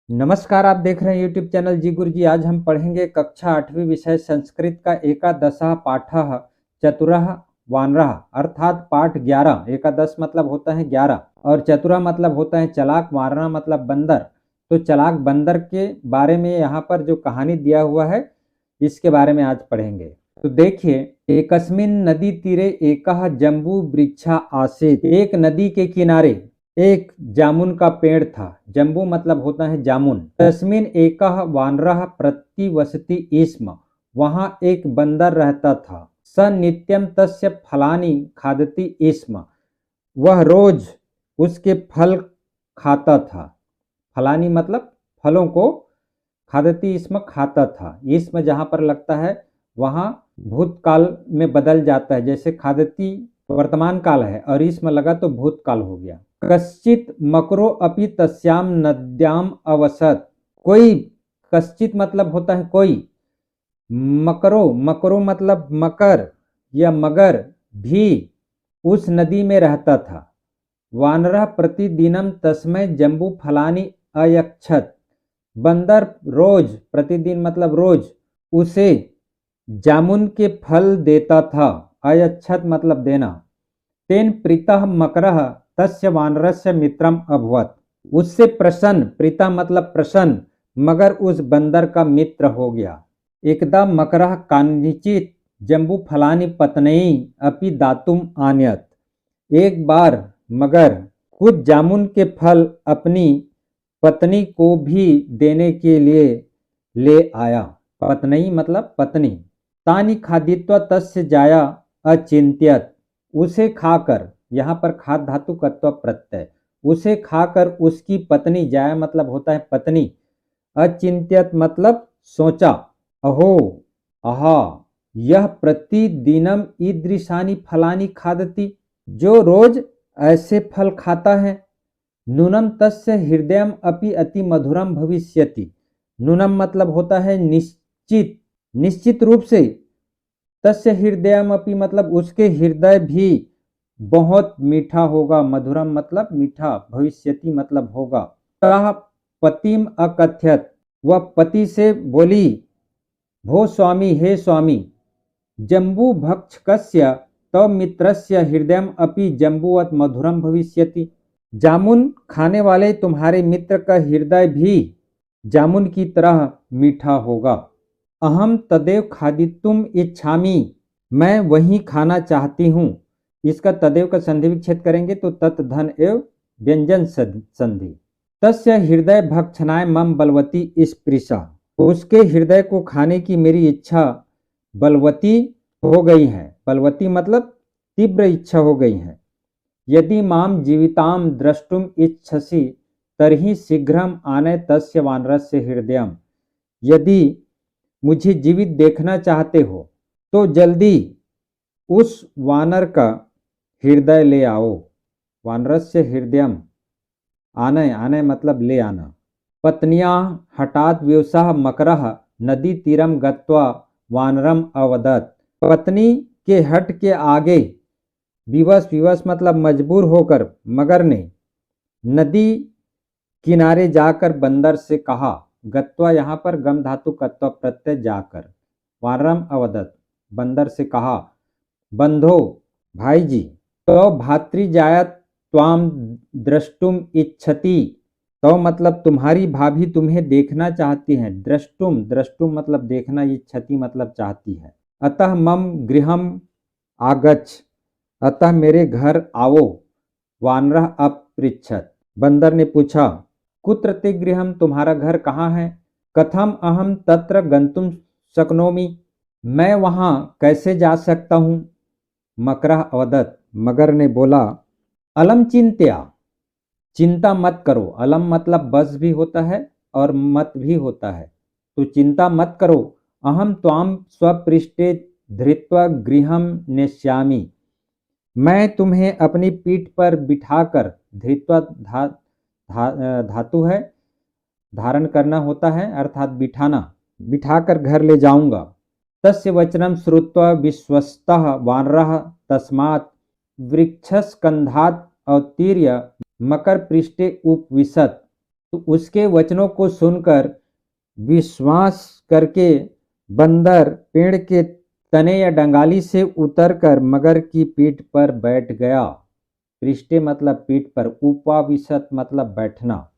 नमस्कार, आप देख रहे हैं यूट्यूब चैनल जी गुरुजी। आज हम पढ़ेंगे कक्षा 8वीं विषय संस्कृत का एकादशः पाठः चतुरः वानरः, अर्थात पाठ 11। एकादश मतलब होता है 11 और चतुरः मतलब होता है चालाक, वानरः मतलब बंदर। तो चालाक बंदर के बारे में यहाँ पर जो कहानी दिया हुआ है इसके बारे में आज पढ़ेंगे। तो देखिए, एकस्मिन् नदी तीरे एकः जम्बू वृक्षा आसीत्। एक नदी के किनारे एक जामुन का पेड़ था। जम्बू मतलब होता है जामुन। तस्मिन एकः वानरः प्रतिवसति स्म। वहां एक बंदर रहता था। स नित्यम तस्य फलानि खादति स्म। वह रोज उसके फल खाता था। फलानी मतलब फलों को, खादति इसमें खाता था। इसमें जहां पर लगता है वहां भूतकाल में बदल जाता है। जैसे खादति वर्तमान काल है और इसमें लगा तो भूतकाल हो गया। कश्चित मकरो अपि तस्याम नद्याम अवसत। कोई, कश्चित मतलब होता है कोई, मकरो, मकरो मतलब मकर या मगर भी उस नदी में रहता था। वानरः प्रतिदिनम तस्मै जम्बू फलानि अयक्षत। बंदर रोज, प्रतिदिन मतलब रोज, उसे जामुन के फल देता था। अयक्षत मतलब देना। तेन प्रीतः मकरः तस्य वानरस्य मित्रम अभवत। उससे प्रसन्न, प्रीता मतलब प्रसन्न, मगर उस बंदर का मित्र हो गया। एकदा मकरः कानिचित जम्बू फलानि पत्न्यै अपि दातुम आनयत। एक बार मगर कुछ जामुन के फल अपनी पत्नी को भी देने के लिए ले आया। पत्नी मतलब पत्नी। तानि खादित्वा तस्य जाया अचिंत्यत। उसे खाकर, यहाँ पर खाद धातु कत्व प्रत्यय, उसे खाकर उसकी पत्नी, जाया मतलब होता है पत्नी, अचिंत्यत मतलब सोचा। अहो, आहा, यह प्रतिदिनम ईदृशानि फलानि खादति। जो रोज ऐसे फल खाता है। नूनम तस्य हृदयम अपि अति मधुरम भविष्यति। नूनम मतलब होता है निश्चित, निश्चित रूप से। तस्य हृदयम अपि मतलब उसके हृदय भी बहुत मीठा होगा। मधुरम मतलब मीठा, भविष्यति मतलब होगा। तह पतिम अकथ्यत। वह पति से बोली, भो स्वामी, हे स्वामी, जम्बू भक्षकस्य तव मित्रस्य हृदयम अपि जम्बूवत मधुरम भविष्यति। जामुन खाने वाले तुम्हारे मित्र का हृदय भी जामुन की तरह मीठा होगा। अहम तदेव खादितुम इच्छामि। मैं वही खाना चाहती हूँ। इसका तदेव का संधि विच्छेद करेंगे तो तत् धन एव व्यंजन संधि। तस्य हृदय भक्षणाय मम बलवती स्पृशा। उसके हृदय को खाने की मेरी इच्छा बलवती हो गई है। बलवती मतलब तीव्र इच्छा हो गई है। यदि माम जीविताम द्रष्टुम इच्छसि तर्हि शीघ्रम आनय तस्य वानरस्य हृदयम। यदि मुझे जीवित देखना चाहते हो तो जल्दी उस वानर का हृदय ले आओ। वानरस्य हृदयम, आनय, आनय मतलब ले आना। पत्निया हठात व्यवसाह मकरः नदी तीरम गत्वा वानरम अवदत। पत्नी के हट के आगे विवश, विवश मतलब मजबूर होकर मगर ने नदी किनारे जाकर बंदर से कहा। गत्वा यहाँ पर गम धातु कत्व प्रत्यय जाकर। वानरम अवदत, बंदर से कहा, बंधो भाई जी, तो भातृजायत त्वाम द्रष्टुम इच्छति। तो मतलब तुम्हारी भाभी तुम्हें देखना चाहती है। द्रष्टुम, द्रष्टुम मतलब देखना, इच्छति मतलब चाहती है। अतः मम गृहम आगच्छ। अतः मेरे घर आओ। वानरः अपृच्छत। बंदर ने पूछा, कुत्र ते गृहम, तुम्हारा घर कहाँ है। कथम अहम तत्र गंतुम शक्नोमि। मैं वहां कैसे जा सकता हूँ। मकरः अवदत, मगर ने बोला, अलम चिंत्या, चिंता मत करो। अलम मतलब बस भी होता है और मत भी होता है। तो चिंता मत करो। अहम त्वाम स्वपृष्ठे धृत्वा गृहम नेष्यामि। मैं तुम्हें अपनी पीठ पर बिठाकर, धृत्वा धातु है, धारण करना होता है अर्थात बिठाना, बिठाकर घर ले जाऊंगा। तस्य वचनम श्रुत्वा विश्वस्तः वानरः तस्मात् वृक्षस्कंधात् अवतीर्य मकर पृष्ठे उपविशत। तो उसके वचनों को सुनकर विश्वास करके बंदर पेड़ के तने या डंगाली से उतरकर मगर की पीठ पर बैठ गया। पृष्ठे मतलब पीठ पर, उपाविशत मतलब बैठना।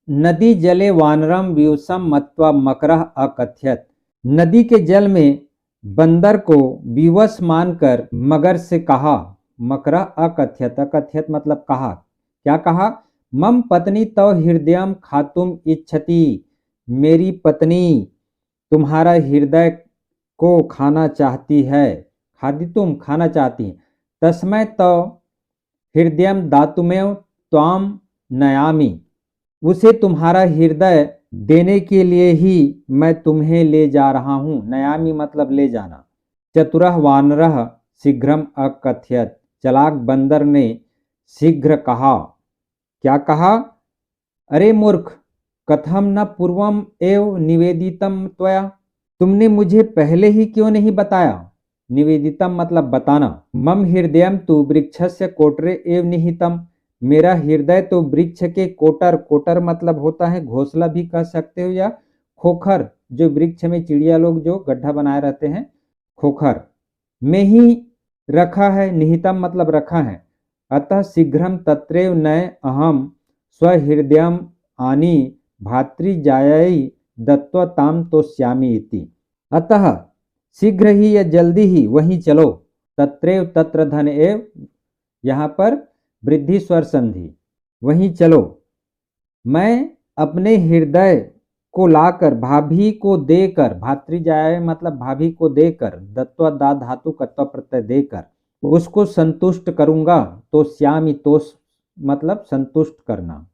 नदी जले वानरम व्यूसम मत्वा मकरः अकथयत। नदी के जल में बंदर को विवश मानकर मगर से कहा। मकरः अकथयत, अकथयत मतलब कहा। क्या कहा? मम पत्नी तव हृदयम खातुम इच्छति। मेरी पत्नी तुम्हारा हृदय को खाना चाहती है। खादितुम खाना चाहती है। तस्मै तव हृदयम दातुमेव त्वाम नयामि। उसे तुम्हारा हृदय देने के लिए ही मैं तुम्हें ले जा रहा हूं। नयामि मतलब ले जाना। चतुरः वानरः शीघ्रम अकथयत। चालाक बंदर ने शीघ्र कहा। क्या कहा? अरे मूर्ख, कथम न पूर्वम एव निवेदितम त्वया। तुमने मुझे पहले ही क्यों नहीं बताया? निवेदितम मतलब बताना। मम हृदयम तु वृक्षस्य कोटरे एव निहितम। मेरा हृदय तो वृक्ष के कोटर, कोटर मतलब होता है घोंसला भी कह सकते हो, या खोखर, जो वृक्ष में चिड़िया लोग जो गड्ढा बनाए रहते हैं, खोखर में ही रखा है। निहितम मतलब रखा है। अतः शीघ्रम तत्रैव नय अहम स्वहृदयम आनी भातृजायै दत्त्वा ताम तोष्यामि इति। अतः शीघ्र ही या जल्दी ही वहीं चलो। तत्रैव तत्र धन एव, यहाँ पर वृद्धि स्वर संधि, वहीं चलो। मैं अपने हृदय को लाकर भाभी को देकर, भातृजाय मतलब भाभी को देकर, दत्त्वा दा धातु का त्व प्रत्यय देकर उसको संतुष्ट करूंगा। तो श्यामी, तोष मतलब संतुष्ट करना।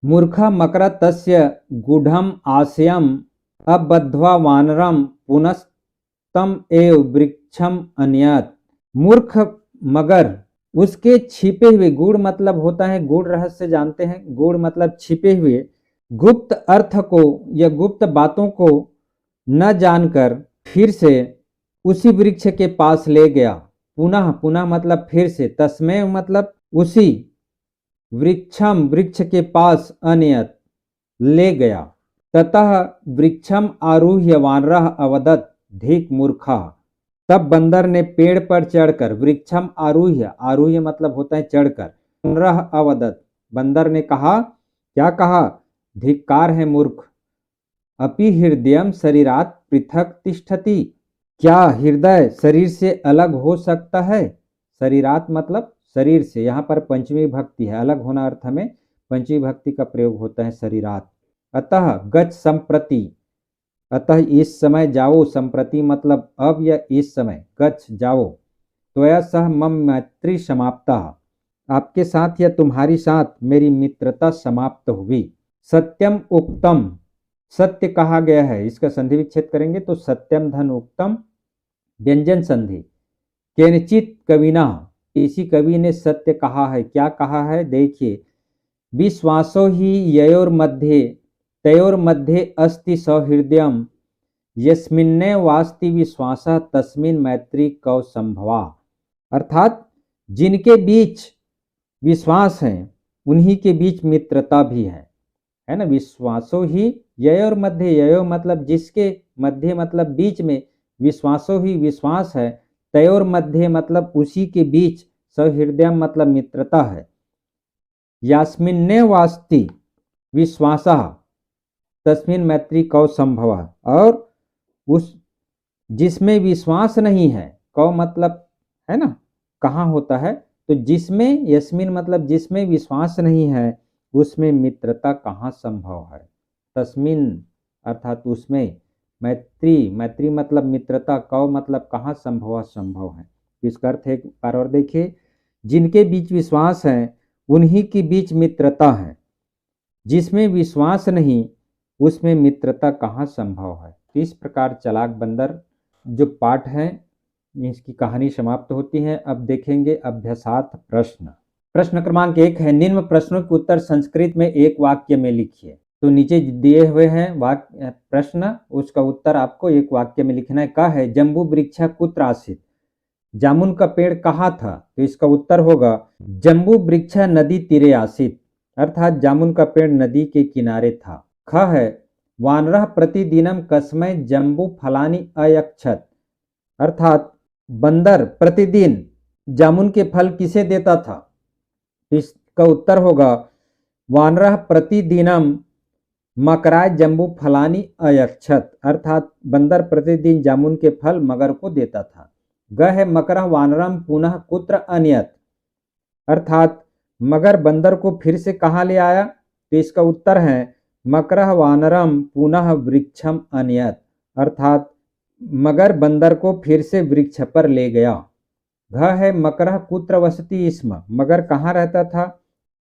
मूर्खा मकर तस्य गूढ़म आशयम अबद्ध्वा वानरम पुनस्तम एव वृक्षम अन्यत। मूर्ख मगर उसके छिपे हुए, गूढ़ मतलब होता है, गूढ़ रहस्य जानते हैं, गूढ़ मतलब छिपे हुए, गुप्त अर्थ को या गुप्त बातों को न जानकर फिर से उसी वृक्ष के पास ले गया। पुनः, पुनः मतलब फिर से, तस्मै मतलब उसी, वृक्षम वृक्ष के पास, अनयत ले गया। ततः वृक्षम आरूह्य वानरः अवदत् धिक मूर्खा। तब बंदर ने पेड़ पर चढ़कर, वृक्षम आरूह्य, आरूह्य मतलब होता है चढ़कर, वानरः अवदत् बंदर ने कहा। क्या कहा? धिक्कार है मूर्ख। अपि हृदयम शरीरात पृथक तिष्ठति। क्या हृदय शरीर से अलग हो सकता है? शरीरात मतलब शरीर से, यहाँ पर पंचमी भक्ति है, अलग होना अर्थ में पंचमी भक्ति का प्रयोग होता है शरीरात। अतः गच्छ संप्रति, अतः इस समय जाओ। संप्रति मतलब अब या इस समय, गच्छ जाओ। त्वया सह मम मैत्री समाप्ता। आपके साथ या तुम्हारी साथ मेरी मित्रता समाप्त हुई। सत्यम उक्तम, सत्य कहा गया है, इसका संधि विच्छेद करेंगे तो सत्यम धन उक्तम, व्यंजन संधि। केनचित कविना, इसी कवि ने सत्य कहा है। क्या कहा है? देखिए, विश्वासो ही ययोर्मध्ये तयोर्मध्ये अस्ति सौहृदयम यस्मिन्ने वास्ति विश्वासः तस्मिन् मैत्री कौ संभवा। अर्थात जिनके बीच विश्वास है उन्हीं के बीच मित्रता भी है ना। विश्वासो ही ययोर मध्य, ययो मतलब जिसके, मध्य मतलब बीच में, विश्वासो ही विश्वास है, तयोर मध्य मतलब उसी के बीच, सौहृदयम मतलब मित्रता है, यास्मिन्ने वास्ति विश्वासः तस्मिन् मैत्री कौ संभवा, और उस जिसमें विश्वास नहीं है, कौ मतलब है ना कहाँ होता है, तो जिसमें, यस्मिन मतलब जिसमें विश्वास नहीं है उसमें मित्रता कहाँ संभव है। तस्मिन अर्थात उसमें, मैत्री, मैत्री मतलब मित्रता, कौ मतलब कहाँ संभव, संभव है। इसका अर्थ एक बार और देखिए, जिनके बीच विश्वास है उन्हीं के बीच मित्रता है, जिसमें विश्वास नहीं उसमें मित्रता कहाँ संभव है। इस प्रकार चालाक बंदर जो पाठ है इसकी कहानी समाप्त होती है। अब देखेंगे अभ्यासार्थ प्रश्न। प्रश्न क्रमांक 1 है, निम्न प्रश्नों के उत्तर संस्कृत में एक वाक्य में लिखिए। तो नीचे दिए हुए हैं वाक्य प्रश्न, उसका उत्तर आपको एक वाक्य में लिखना है। का है जम्बू वृक्ष कुत्र आसीत, जामुन का पेड़ कहाँ था, तो इसका उत्तर होगा जम्बू वृक्ष नदी तीरे आसीत। अर्थात जामुन का पेड़ नदी के किनारे था। ख है वानरः प्रतिदिनम कस्मै जम्बू फलानि अयच्छत, अर्थात बंदर प्रतिदिन जामुन के फल किसे देता था। इसका उत्तर होगा वानरः प्रतिदिनम मकराय जम्बू फलानि अयच्छत, अर्थात बंदर प्रतिदिन जामुन के फल मगर को देता था। ग है मकरः वानरम पुनः कुत्र अनयत, अर्थात मगर बंदर को फिर से कहाँ ले आया। तो इसका उत्तर है मकरः वानरम पुनः वृक्षम अनयत, अर्थात मगर बंदर को फिर से वृक्ष पर ले गया। घ है मकरः कुत्र वसति स्म, मगर कहाँ रहता था।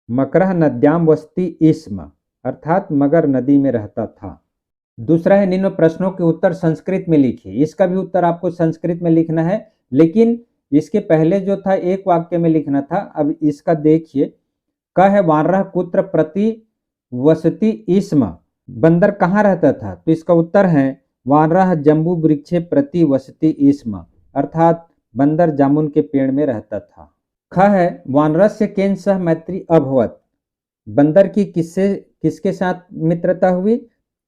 मकरः नद्याम वसति स्म, अर्थात मगर नदी में रहता था। दूसरा है निम्न प्रश्नों के उत्तर संस्कृत में लिखिए। इसका भी उत्तर आपको संस्कृत में लिखना है, लेकिन इसके पहले जो था एक वाक्य में लिखना था। अब इसका देखिए, क है वानरः कुत्र प्रति वसति स्म, बंदर कहाँ रहता था। तो इसका उत्तर है वानरः जम्बू वृक्षे प्रति वसति स्म, अर्थात बंदर जामुन के पेड़ में रहता था। ख है वानरस्य केन सह मैत्री अभवत, बंदर की किसके साथ मित्रता हुई।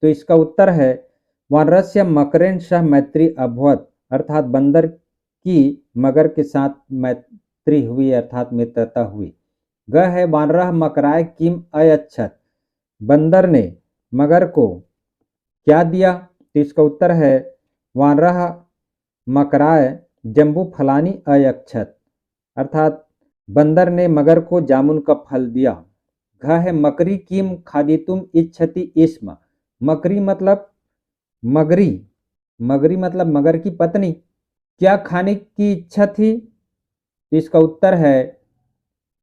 तो इसका उत्तर है वानरस्य मकरेन सह मैत्री अभवत, अर्थात बंदर की मगर के साथ मैत्री हुई, अर्थात मित्रता हुई। ग है वानरः मकराय किम अयच्छत, बंदर ने मगर को क्या दिया। तो इसका उत्तर है वानरः मकराय जम्बू फलानि अयच्छत, अर्थात बंदर ने मगर को जामुन का फल दिया। घ है मकरी किम खादितुम इच्छति स्म, मकरी मतलब मगरी, मगरी मतलब मगर की पत्नी, क्या खाने की इच्छा थी। तो इसका उत्तर है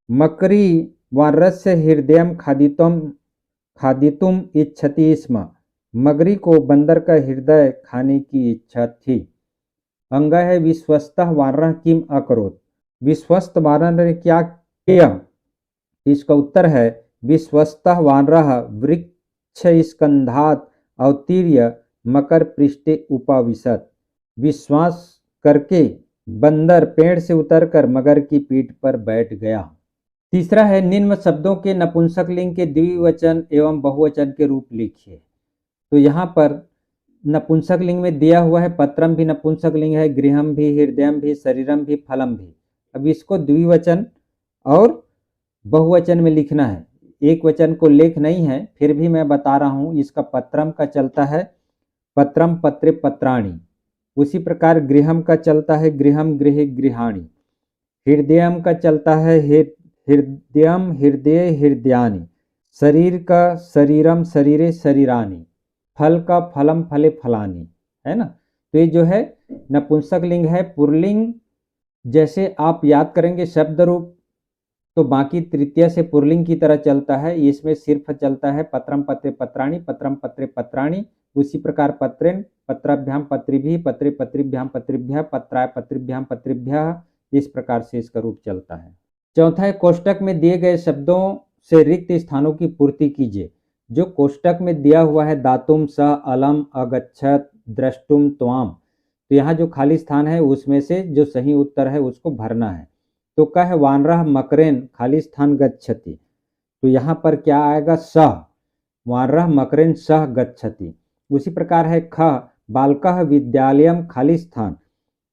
मकरी वानरस्य हृदयम खादितुम इच्छति स्म, मगरी को बंदर का हृदय खाने की इच्छा थी। अंग है विश्वस्तः वानरः किम अकरोत्, विश्वस्त वानर ने क्या किया। इसका उत्तर है विश्वस्तः वानरः वृक्ष स्कंधात अवतीर्य मकर पृष्ठे उपाविशत, विश्वास करके बंदर पेड़ से उतरकर मगर की पीठ पर बैठ गया। तीसरा है निम्न शब्दों के नपुंसक लिंग के द्विवचन एवं बहुवचन के रूप लिखिए। तो यहाँ पर नपुंसक लिंग में दिया हुआ है पत्रम भी नपुंसक लिंग है, गृहम भी, हृदयम भी, शरीरम भी, फलम भी। अब इसको द्विवचन और बहुवचन में लिखना है, एक वचन को लेख नहीं है, फिर भी मैं बता रहा हूँ। इसका पत्रम का चलता है पत्रम पत्रे पत्राणि, उसी प्रकार गृहम का चलता है गृहम गृहे गृहाणि, हृदयम का चलता है हृदयम हृदय हृदयानि, शरीर का शरीरम शरीरे शरीरानि, फल का फलम फले फलानि, है ना। तो ये जो है नपुंसक लिंग है। पुल्लिंग जैसे आप याद करेंगे शब्द रूप तो बाकी तृतीय से पुल्लिंग की तरह चलता है, इसमें सिर्फ चलता है पत्रम पत्रे पत्राणि, पत्रम पत्रे पत्राणि। उसी प्रकार पत्रेन पत्राभ्याम पत्रिभिः, पत्रे पत्रिभ्याम पत्रिभ्यः, पत्राय पत्रिभ्याम पत्रिभ्यः, इस प्रकार से इसका रूप चलता है। चौथा है कोष्टक में दिए गए शब्दों से रिक्त स्थानों की पूर्ति कीजिए। जो कोष्टक में दिया हुआ है दातुम स अलम अगच्छत द्रष्टुम त्वाम, तो यहाँ जो खाली स्थान है उसमें से जो सही उत्तर है उसको भरना है। तो क्या है वानरः मकरेन खाली स्थान गच्छति, तो यहाँ पर क्या आएगा सह, वानरः मकरेन सह गच्छति। उसी प्रकार है ख बालकः विद्यालयम खाली स्थान,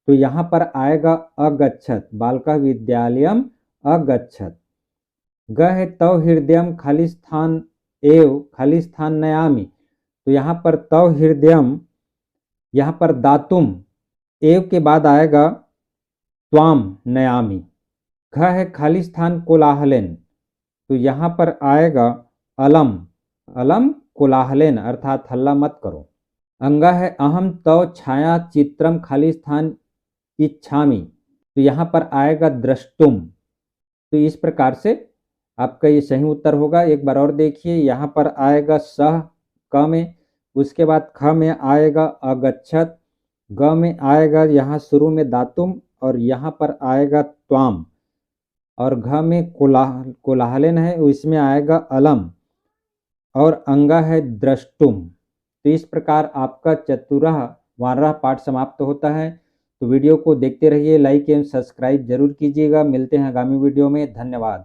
तो यहाँ पर आएगा अगच्छत, बालकः विद्यालयम अगच्छत। ग है तव हृदयम खाली स्थान एव खाली स्थान नयामि, तो यहाँ पर तव हृदयम, यहाँ पर दातुम एव के बाद आएगा त्वाम नयामि। घ है खाली स्थान कोलाहलेन, तो यहाँ पर आएगा अलम, अलम कोलाहलेन, अर्थात हल्ला मत करो। अंगा है अहम तव छाया चित्रम खाली स्थान इच्छामि, तो यहाँ पर आएगा द्रष्टुम। तो इस प्रकार से आपका ये सही उत्तर होगा। एक बार और देखिए, यहाँ पर आएगा सह क में, उसके बाद ख में आएगा अगच्छत, ग में आएगा यहाँ शुरू में दातुम और यहाँ पर आएगा त्वाम, और घ में कोलाहलन है उसमें आएगा अलम, और अंगा है द्रष्टुम। तो इस प्रकार आपका चतुरः वानरः पाठ समाप्त होता है। तो वीडियो को देखते रहिए, लाइक एवं सब्सक्राइब जरूर कीजिएगा। मिलते हैं आगामी वीडियो में, धन्यवाद।